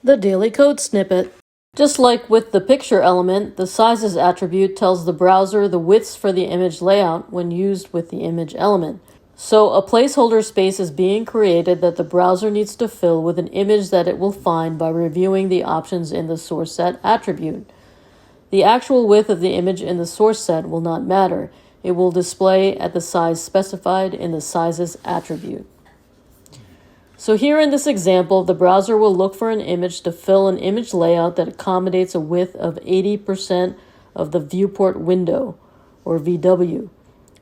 The daily code snippet. Just like with the picture element, the sizes attribute tells the browser the widths for the image layout when used with the image element. So a placeholder space is being created that the browser needs to fill with an image that it will find by reviewing the options in the source set attribute. The actual width of the image in the source set will not matter. It will display at the size specified in the sizes attribute. So here in this example, the browser will look for an image to fill an image layout that accommodates a width of 80% of the viewport window, or VW.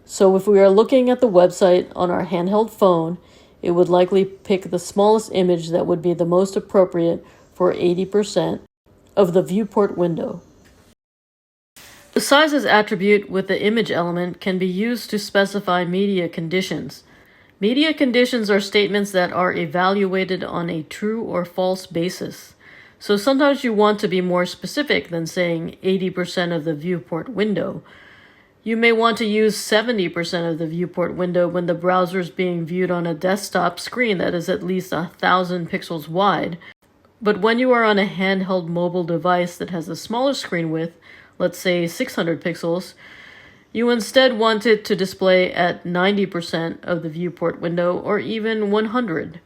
So if we are looking at the website on our handheld phone, it would likely pick the smallest image that would be the most appropriate for 80% of the viewport window. The sizes attribute with the image element can be used to specify media conditions. Media conditions are statements that are evaluated on a true or false basis. So sometimes you want to be more specific than saying 80% of the viewport window. You may want to use 70% of the viewport window when the browser is being viewed on a desktop screen that is at least 1,000 pixels wide. But when you are on a handheld mobile device that has a smaller screen width, let's say 600 pixels, you instead want it to display at 90% of the viewport window or even 100%.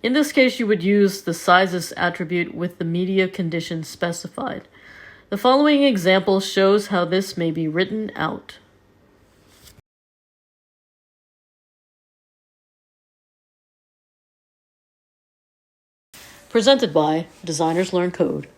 In this case, you would use the sizes attribute with the media condition specified. The following example shows how this may be written out. Presented by Designers Learn Code.